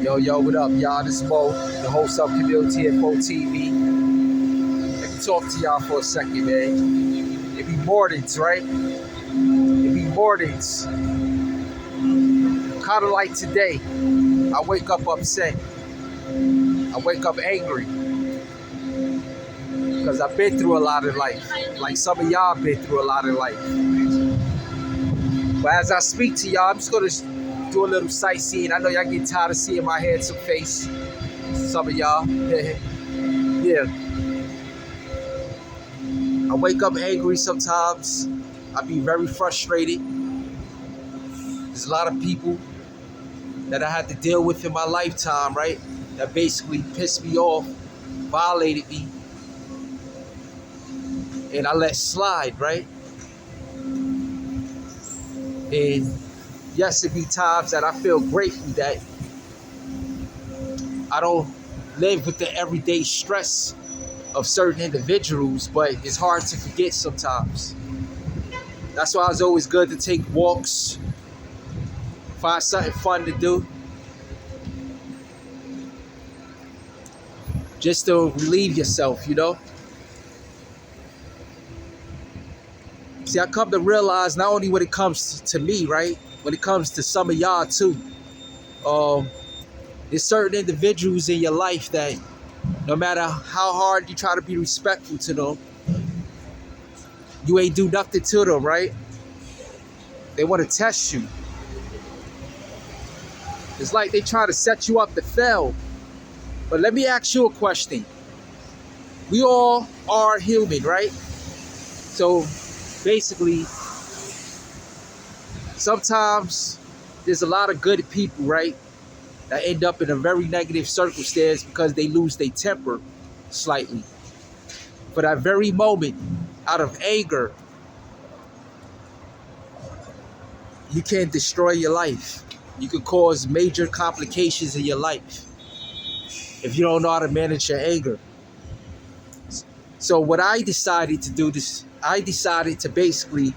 Yo, what up, y'all? This is Mo, the host of Community Info TV. Let me talk to y'all for a second, man. It be mornings, right? It be mornings. Kind of like today. I wake up upset. I wake up angry. Because I've been through a lot of life. Like some of y'all been through a lot of life. But as I speak to y'all, I'm just going to do a little sightseeing. I know y'all get tired of seeing my handsome face. Some of y'all. Yeah. I wake up angry sometimes. I be very frustrated. There's a lot of people that I had to deal with in my lifetime, right? That basically pissed me off, violated me, and I let slide, right? And yes, it be times that I feel grateful that I don't live with the everyday stress of certain individuals, but it's hard to forget sometimes. That's why it's always good to take walks, find something fun to do, just to relieve yourself, you know? See, I come to realize not only when it comes to me, right? When it comes to some of y'all too. There's certain individuals in your life that no matter how hard you try to be respectful to them, you ain't do nothing to them, right? They want to test you. It's like they try to set you up to fail. But let me ask you a question. We all are human, right? So basically, sometimes there's a lot of good people, right, that end up in a very negative circumstance because they lose their temper slightly. For that very moment, out of anger, you can destroy your life. You can cause major complications in your life if you don't know how to manage your anger. So what I decided to do I decided to basically,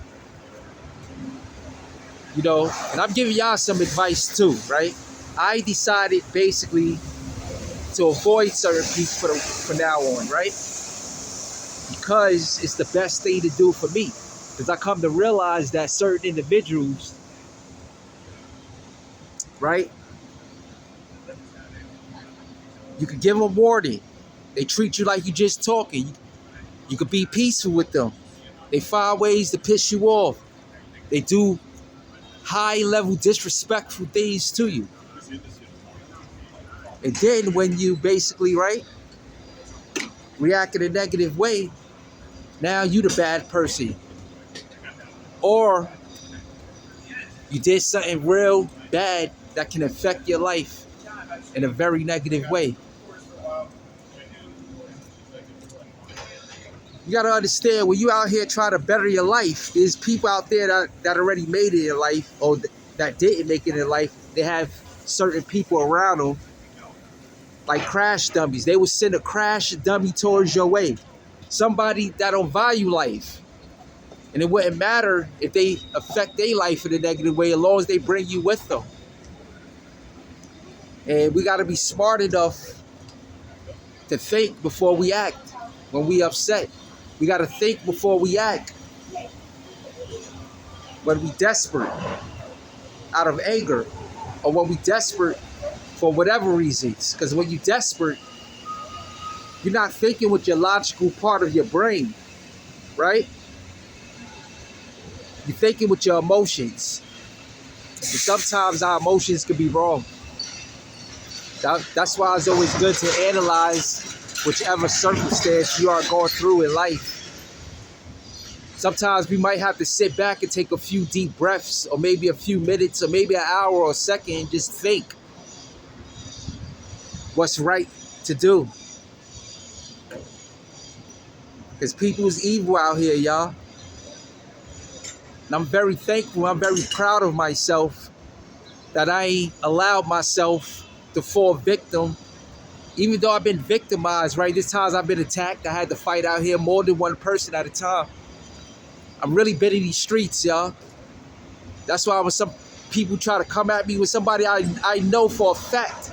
and I'm giving y'all some advice too, right? I decided basically to avoid certain people from now on, right? Because it's the best thing to do for me. Because I come to realize that certain individuals, right? You can give them warning. They treat you like you're just talking. You could be peaceful with them. They find ways to piss you off. They do high-level disrespectful things to you. And then when you basically, right, react in a negative way, now you the bad person. Or you did something real bad that can affect your life in a very negative way. You got to understand, when you out here trying to better your life, there's people out there that already made it in life, or that didn't make it in life. They have certain people around them, like crash dummies. They will send a crash dummy towards your way. Somebody that don't value life. And it wouldn't matter if they affect their life in a negative way, as long as they bring you with them. And we got to be smart enough to think before we act when we upset. We got to think before we act when we desperate out of anger, or when we desperate for whatever reasons. Because when you desperate, you're not thinking with your logical part of your brain, right? You're thinking with your emotions. And sometimes our emotions can be wrong. That's why it's always good to analyze whichever circumstance you are going through in life. Sometimes we might have to sit back and take a few deep breaths, or maybe a few minutes, or maybe an hour or a second, and just think what's right to do. Because people is evil out here, y'all. And I'm very thankful, I'm very proud of myself that I ain't allowed myself to fall victim. Even though I've been victimized, right? There's times I've been attacked. I had to fight out here more than one person at a time. I'm really been in these streets, y'all. That's why when some people try to come at me with somebody I know for a fact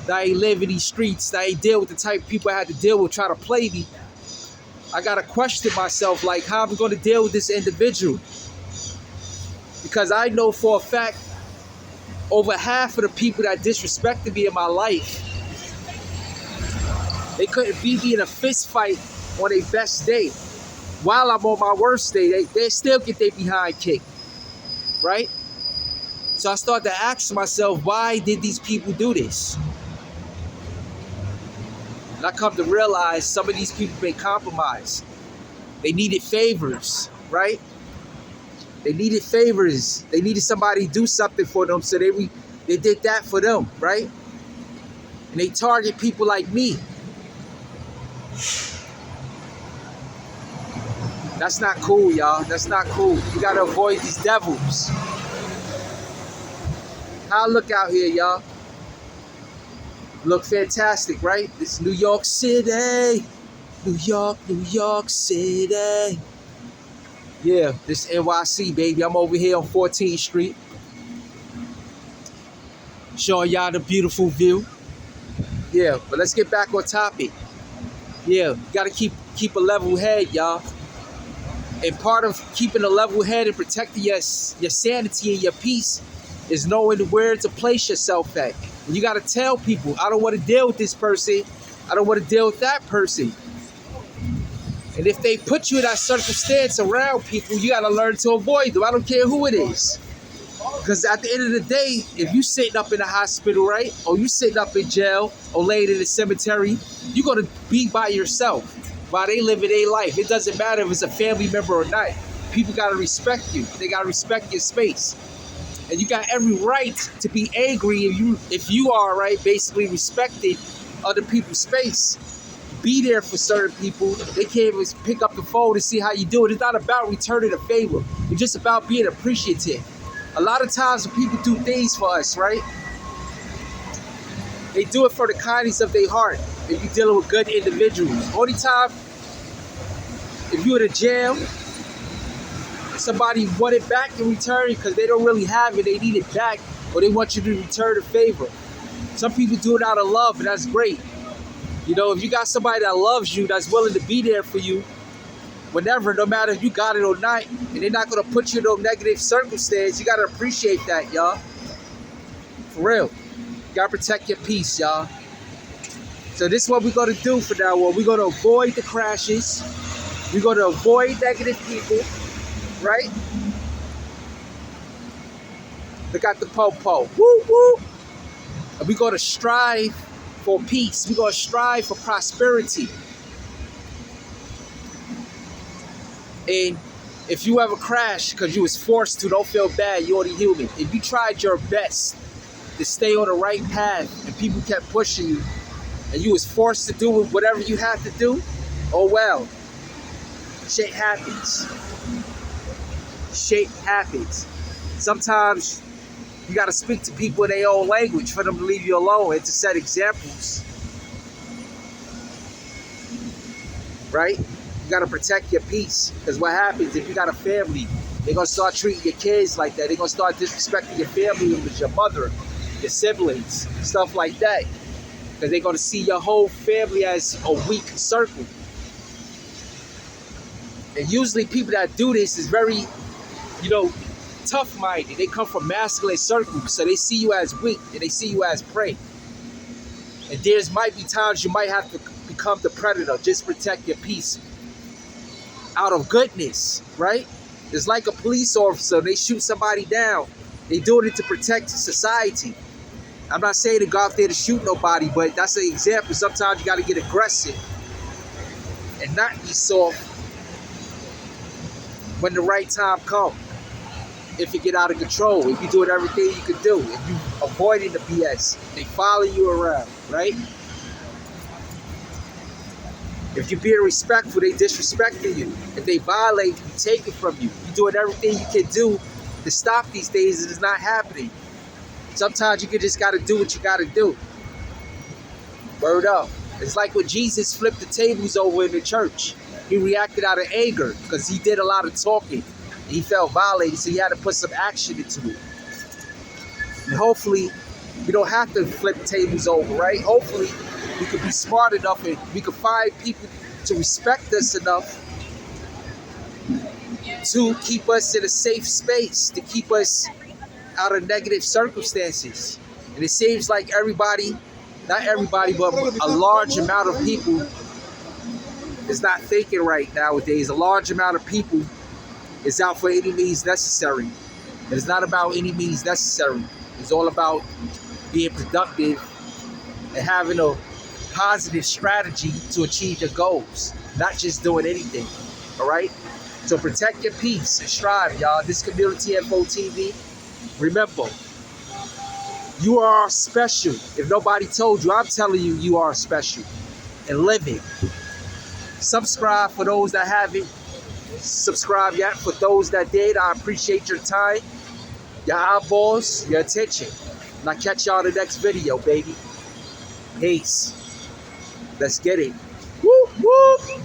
that ain't live in these streets, that ain't deal with the type of people I had to deal with try to play me, I gotta question myself, like, how am I gonna deal with this individual? Because I know for a fact, over half of the people that disrespected me in my life, they couldn't beat me in a fist fight on their best day. While I'm on my worst day, they still get their behind kicked, right? So I started to ask myself, why did these people do this? And I come to realize some of these people made compromise. They needed favors, right? They needed favors. They needed somebody to do something for them, so they did that for them, right? And they target people like me. That's not cool, y'all. That's not cool. You gotta avoid these devils. How I look out here, y'all? Look fantastic, right? This New York City. New York City. Yeah, this NYC, baby. I'm over here on 14th Street. Showing y'all the beautiful view. Yeah, but let's get back on topic. Yeah, gotta keep a level head, y'all. And part of keeping a level head and protecting your sanity and your peace is knowing where to place yourself at. You gotta tell people, I don't want to deal with this person. I don't want to deal with that person. And if they put you in that circumstance around people, you gotta learn to avoid them. I don't care who it is. Because at the end of the day, if you sitting up in a hospital, right? Or you sitting up in jail or laying in a cemetery, you're gonna be by yourself while they living their life. It doesn't matter if it's a family member or not. People gotta respect you. They gotta respect your space. And you got every right to be angry if you are, right, basically respecting other people's space. Be there for certain people. They can't even pick up the phone to see how you do it. It's not about returning a favor. It's just about being appreciative. A lot of times when people do things for us, right, they do it for the kindness of their heart. If you're dealing with good individuals. Only time, if you're in a jam, somebody want it back in return because they don't really have it, they need it back, or they want you to return a favor. Some people do it out of love, and that's great. You know, if you got somebody that loves you, that's willing to be there for you, whenever, no matter if you got it or not, and they're not going to put you in no negative circumstance, you got to appreciate that, y'all. For real. You got to protect your peace, y'all. So this is what we're going to do for now on. We're going to avoid the crashes. We're going to avoid negative people, right? Look at the po-po. Woo, woo. And we're going to strive for peace. We're going to strive for prosperity. And if you ever crash because you was forced to, don't feel bad. You're only human. If you tried your best to stay on the right path and people kept pushing you and you was forced to do whatever you had to do, oh well. Shit happens. Shit happens. Sometimes you got to speak to people in their own language for them to leave you alone and to set examples. Right? You got to protect your peace. Because what happens if you got a family, they're going to start treating your kids like that. They're going to start disrespecting your family members, your mother, your siblings, stuff like that. Because they're going to see your whole family as a weak circle. And usually people that do this is very, tough-minded. They come from masculine circles, so they see you as weak and they see you as prey. And there's might be times you might have to become the predator. Just protect your peace out of goodness, right? It's like a police officer. They shoot somebody down. They doing it to protect society. I'm not saying to go out there to shoot nobody, but that's an example. Sometimes you got to get aggressive and not be soft when the right time comes. If you get out of control, if you're doing everything you can do, if you avoiding the BS, they follow you around, right? If you're being respectful, they disrespecting you. If they violate, you take it from you. You're doing everything you can do to stop these things, and it's not happening. Sometimes you just got to do what you got to do. Word up. It's like when Jesus flipped the tables over in the church. He reacted out of anger because he did a lot of talking. He felt violated, so he had to put some action into it. And hopefully, We don't have to flip tables over, right? Hopefully, we could be smart enough and we could find people to respect us enough to keep us in a safe space, to keep us out of negative circumstances. And it seems like everybody, not everybody, but a large amount of people is not thinking right nowadays. A large amount of people is out for any means necessary. And it's not about any means necessary. It's all about being productive and having a positive strategy to achieve your goals, not just doing anything. All right? So protect your peace and strive, y'all. This Community Info TV. Remember, you are special. If nobody told you, I'm telling you, you are special. And live it. Subscribe for those that haven't subscribed yet. For those that did, I appreciate your time, your eyeballs, your attention. And I'll catch y'all in the next video, baby. Peace. Let's get it. Whoop, whoop.